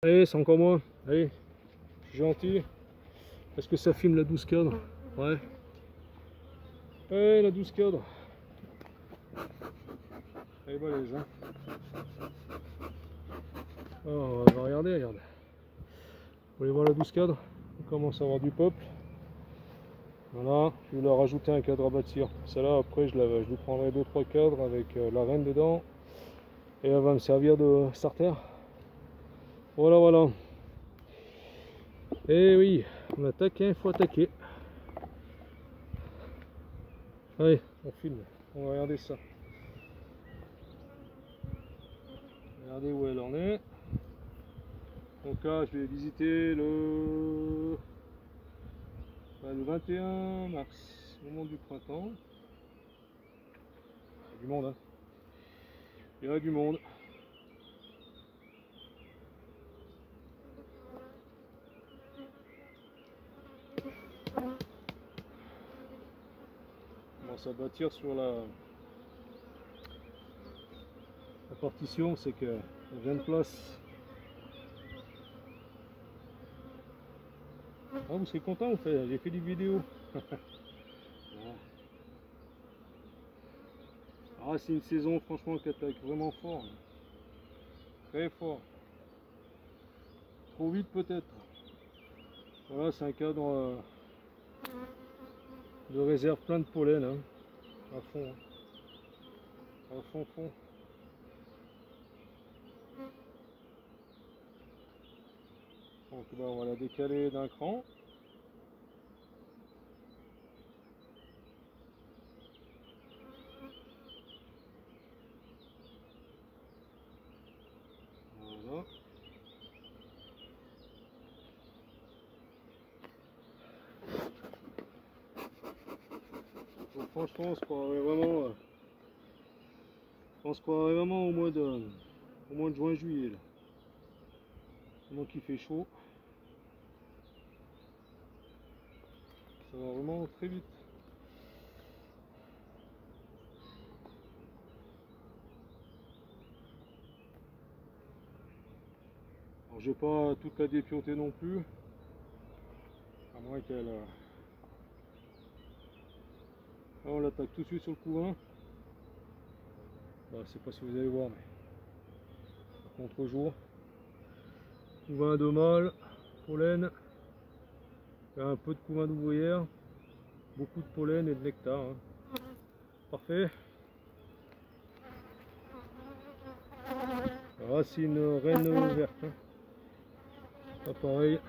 Allez, c'est encore moi. Allez, je suis gentil. Est-ce que ça filme la 12 cadre? Ouais. Ouais, la 12 cadre. Elle est balèze, hein. Alors, on va regarder, regarde. Vous voulez voir la 12 cadre? On commence à avoir du peuple. Voilà, je vais leur rajouter un cadre à bâtir. Celle-là, après, je lui prendrai 2-3 cadres avec la reine dedans. Et elle va me servir de starter. Voilà, voilà. Et oui, on attaque, il faut attaquer. Allez, on filme. On va regarder ça. Regardez où elle en est. Donc là, je vais visiter le 21 mars, au moment du printemps. Il y a du monde, hein. Il y a du monde. On commence à bâtir sur la partition, c'est que vient de place. Ah, vous serez content, en fait, j'ai fait des vidéos. Ah, c'est une saison franchement qui attaque vraiment fort. Très fort. Trop vite peut-être. Voilà, c'est un cadre de réserve plein de pollen, hein. À fond. Hein. À fond, fond. Donc là, on va la décaler d'un cran. Voilà. Donc franchement, on se croirait vraiment au mois de juin-juillet. Au mois qu'il fait chaud. Ça va vraiment très vite. Alors je vais pas toute la dépiauter non plus. À moins qu'elle... Là, on l'attaque tout de suite sur le couvain. Bah, je sais pas si vous allez voir, mais contre-jour. Couvain de mâle, pollen. Il y a un peu de couvain d'ouvrière. Beaucoup de pollen et de nectar. Hein. Parfait. Ah, c'est une reine verte. Hein. Pas pareil.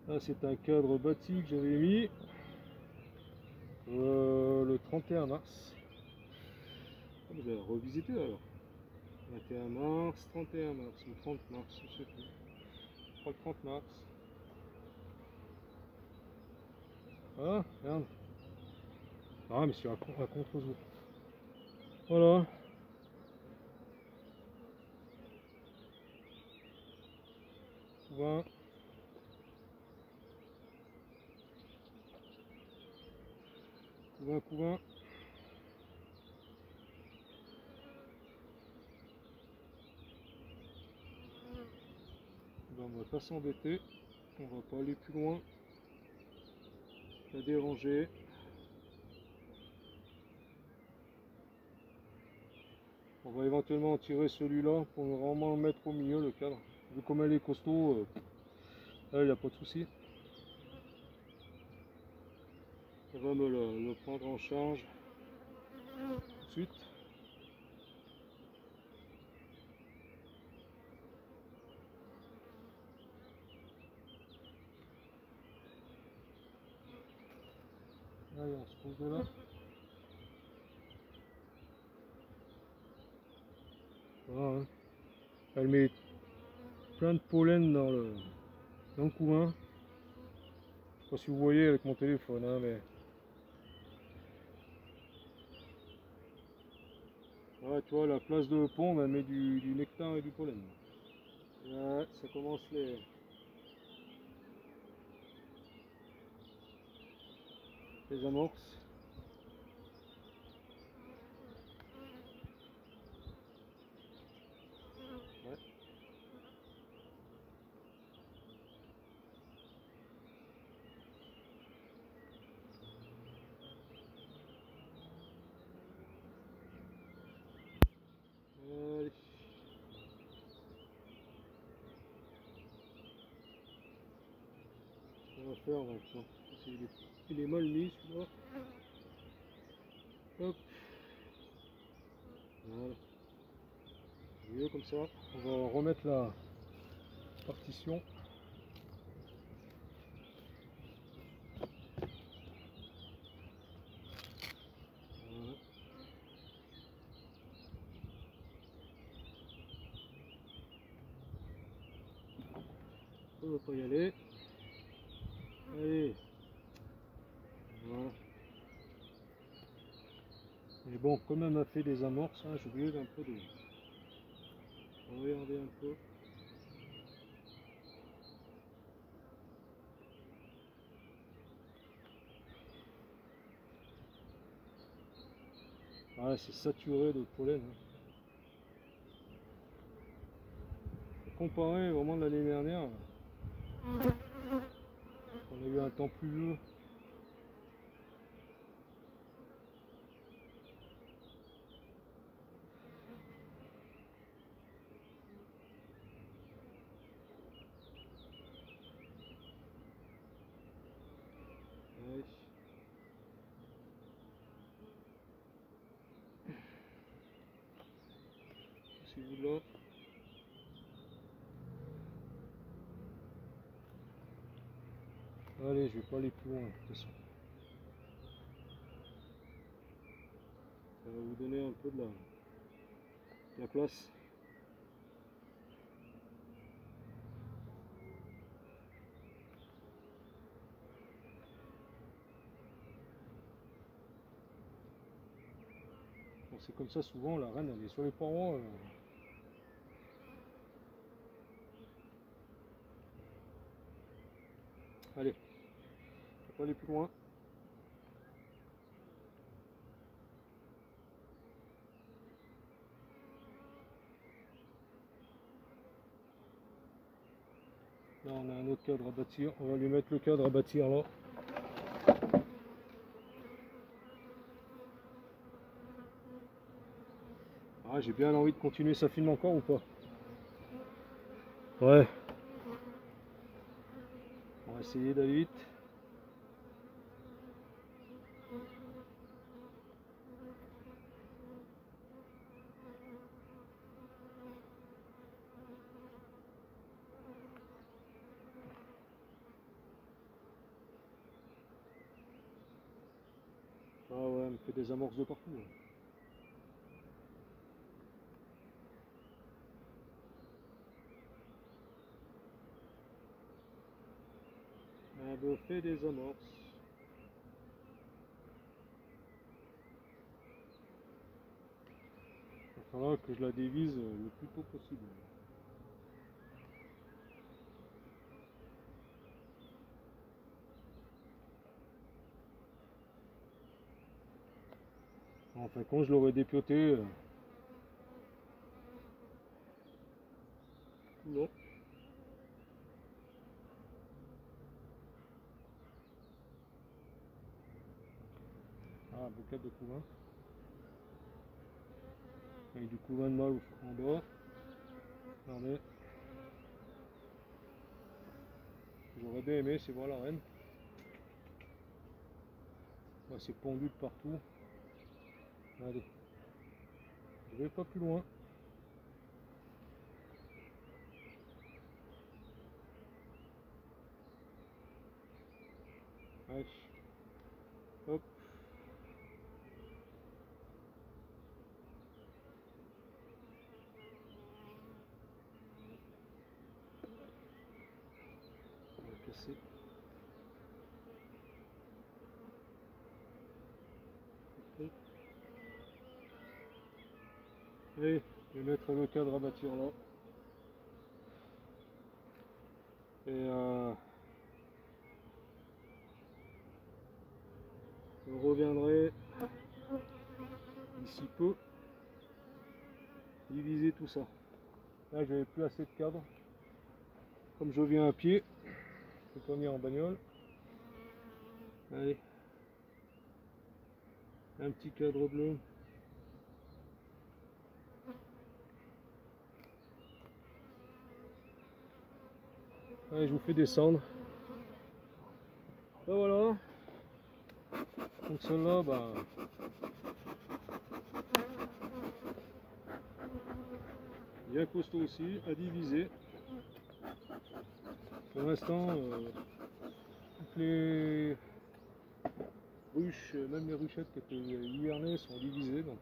Là, c'est un cadre bâti que j'avais mis le 31 mars. Vous allez revisiter alors. 21 mars, 31 mars ou 30 mars, je sais plus. Je crois que 30 mars. Ah, regarde. Ah, mais sur un contre-jour. Voilà. Couvain. Couvain. Ben, on va pas s'embêter. On va pas aller plus loin. La déranger. On va éventuellement en tirer celui-là pour vraiment le mettre au milieu, le cadre. Vu comme elle est costaud, là il n'y a pas de souci. On va me le prendre en charge tout de suite. Allez, on se pose de là. Voilà, hein. Elle met plein de pollen dans le couvain. Je sais pas si vous voyez avec mon téléphone, hein, mais Ouais, tu vois, la place de pondre, elle met du nectar et du pollen. Là, ça commence les amorces. Ouais. Allez. On va faire maintenant. Il est mal mis celui-là. Hop. Voilà. Mieux comme ça. On va remettre la partition. Voilà. On va pas y aller. Allez. Voilà. Mais bon, comme elle m'a fait des amorces, hein, j'ai oublié un peu de regarder un peu. Ah, c'est saturé de pollen. Hein. Comparé vraiment de l'année dernière, on a eu un temps pluvieux. Ouais. Celui-là. Allez, je vais pas aller plus loin de toute façon. Ça va vous donner un peu de la place. Bon, c'est comme ça souvent, la reine elle est sur les parois. Allez, je vais pas aller plus loin. Là on a un autre cadre à bâtir, on va lui mettre le cadre à bâtir là. Ah, j'ai bien envie de continuer, ça filme encore ou pas? Ouais. On va essayer d'aller vite. Ah ouais, elle me fait des amorces de partout. Ouais. Elle me fait des amorces. Il va falloir que je la dévise le plus tôt possible. Enfin, quand je l'aurais dépioté, non. Ah, bouquet de couvain. Avec du couvain de mâle en bas. Regardez. J'aurais bien aimé, c'est voir la reine. Là, c'est pendu de partout. Allez. Je vais pas plus loin. Allez. Hop. On va casser. Hop. Et je vais mettre le cadre à bâtir là. Et je reviendrai d'ici peu diviser tout ça. Là j'avais plus assez de cadre. Comme je viens à pied, je peux pas venir en bagnole. Allez. Un petit cadre bleu. Allez, je vous fais descendre. Ben voilà. Donc celle-là, bah, bien costaud aussi, à diviser. Pour l'instant, toutes les ruches, même les ruchettes qui étaient hivernées sont divisées. Donc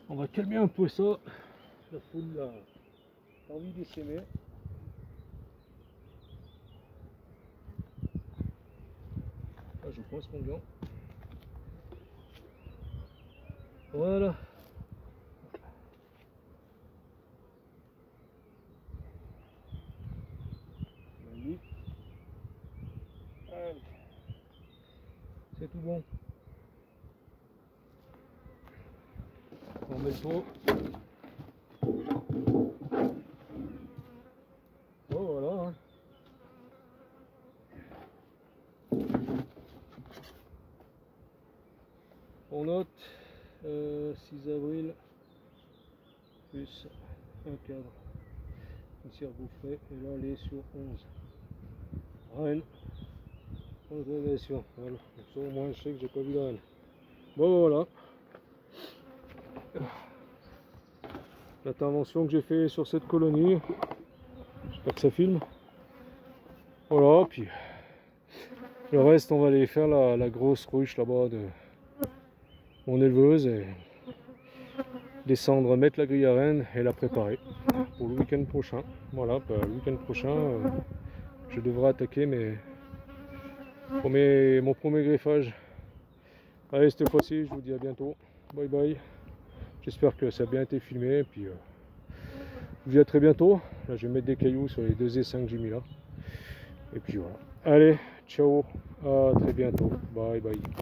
on va calmer un peu ça. La foule a envie d'essaimer. Là, je coince mon gant. Voilà. C'est tout bon. On met le pot. Oh voilà. Hein. On note 6 avril plus un cadre, une cire bouffée, et là elle est sur 11. Rennes, 11 régressions. Voilà, donc ça au moins je sais que j'ai pas vu la reine. Bon voilà. L'intervention que j'ai fait sur cette colonie. J'espère que ça filme. Voilà, puis le reste on va aller faire la grosse ruche là-bas de mon éleveuse et descendre, mettre la grille à rennes et la préparer pour le week-end prochain. Voilà, bah, le week-end prochain je devrais attaquer mon premier greffage. Allez, cette fois-ci je vous dis à bientôt, bye bye. J'espère que ça a bien été filmé et puis je vous dis à très bientôt. Là je vais mettre des cailloux sur les 2 essaims que j'ai mis là et puis voilà. Allez, ciao, à très bientôt, bye bye.